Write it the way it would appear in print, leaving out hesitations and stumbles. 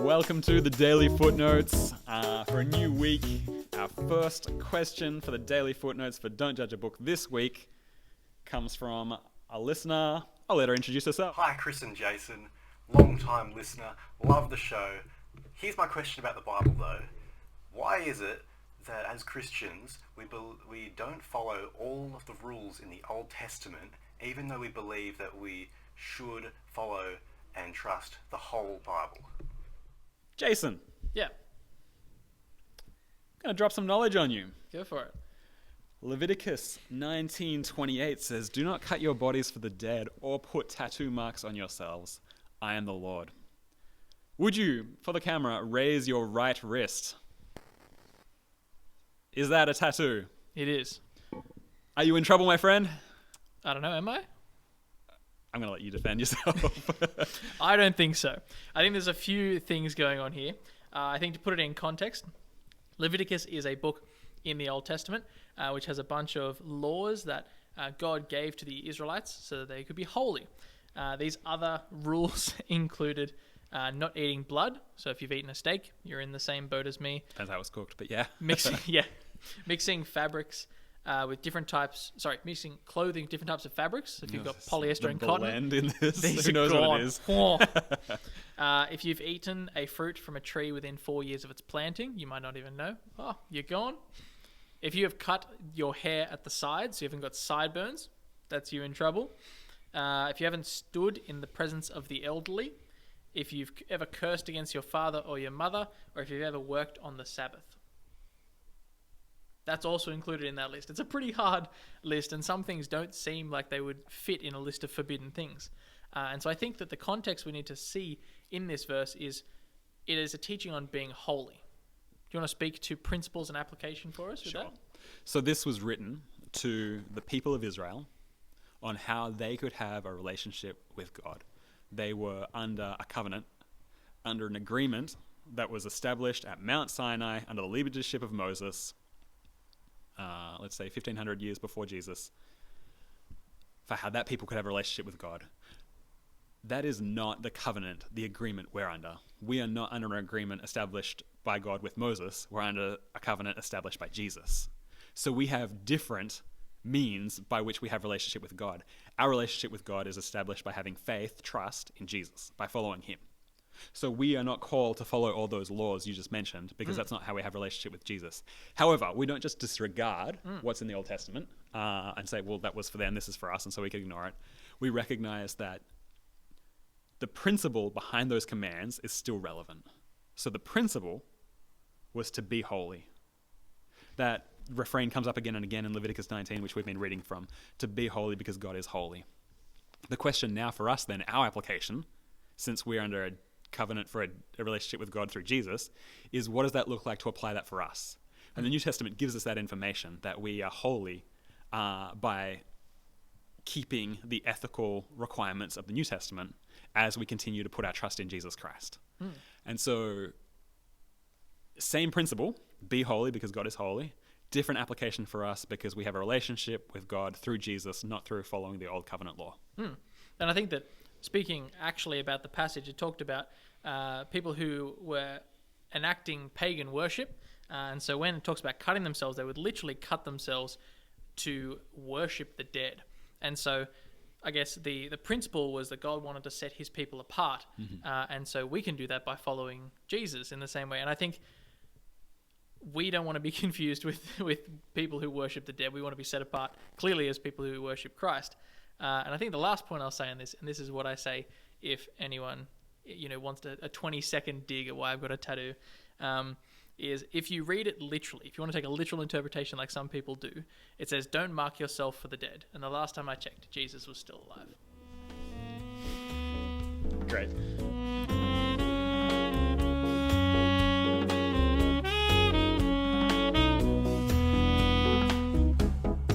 Welcome to the Daily Footnotes for a new week. Our first question for the Daily Footnotes for Don't Judge a Book this week comes from a listener. I'll let her introduce herself. Hi, Chris and Jason. Long-time listener. Love the show. Here's my question about the Bible, though. Why is it that as Christians, we don't follow all of the rules in the Old Testament, even though we believe that we should follow and trust the whole Bible? Jason, Yeah, I'm going to drop some knowledge on you. go for it. Leviticus 19:28 says, "Do not cut your bodies for the dead or put tattoo marks on yourselves. I am the Lord." Would you, for the camera, raise your right wrist? Is that a tattoo? It is. Are you in trouble, my friend? I don't know, am I? I'm going to let you defend yourself. I don't think so. I think there's a few things going on here. I think to put it in context, Leviticus is a book in the Old Testament which has a bunch of laws that God gave to the Israelites so that they could be holy. These other rules included not eating blood. So if you've eaten a steak, you're in the same boat as me. Depends how it's cooked, but yeah. Mixing fabrics with different types. Mixing clothing with different types of fabrics. If you've got polyester and cotton, blend in this. these Who knows are what it is? If you've eaten a fruit from a tree within 4 years of its planting, you might not even know. Oh, you're gone. If you have cut your hair at the sides, so you haven't got sideburns, that's you in trouble. If you haven't stood in the presence of the elderly, if you've ever cursed against your father or your mother, or if you've ever worked on the Sabbath. That's also included in that list. It's a pretty hard list, and some things don't seem like they would fit in a list of forbidden things. And so I think that the context we need to see in this verse is it is a teaching on being holy. Do you want to speak to principles and application for us with Sure. that? So this was written to the people of Israel on how they could have a relationship with God. They were under a covenant, under an agreement that was established at Mount Sinai under the leadership of Moses, let's say 1500 years before Jesus, for how that people could have a relationship with God. That is not the covenant, the agreement we're under. We are not under an agreement established by God with Moses. We're under a covenant established by Jesus. So we have different means by which we have relationship with God. Our relationship with God is established by having faith, trust in Jesus, by following him. So we are not called to follow all those laws you just mentioned, because that's not how we have a relationship with Jesus. However, we don't just disregard what's in the Old Testament and say, well, that was for them, this is for us, and so we can ignore it. We recognize that the principle behind those commands is still relevant. So the principle was to be holy. That refrain comes up again and again in Leviticus 19, which we've been reading from, to be holy because God is holy. The question now for us then, our application, since we're under a covenant for a relationship with God through Jesus, is what does that look like to apply that for us? And the New Testament gives us that information, that we are holy by keeping the ethical requirements of the New Testament as we continue to put our trust in Jesus Christ. And so, same principle, be holy because God is holy, different application for us because we have a relationship with God through Jesus, not through following the old covenant law. And I think that speaking actually about the passage, it talked about people who were enacting pagan worship. And so when it talks about cutting themselves, they would literally cut themselves to worship the dead. And so I guess the principle was that God wanted to set his people apart. And so we can do that by following Jesus in the same way. And I think we don't want to be confused with people who worship the dead. We want to be set apart clearly as people who worship Christ. And I think the last point I'll say on this, and this is what I say if anyone wants a 20-second dig at why I've got a tattoo, is if you read it literally, if you want to take a literal interpretation like some people do, it says, don't mark yourself for the dead. And the last time I checked, Jesus was still alive. Great.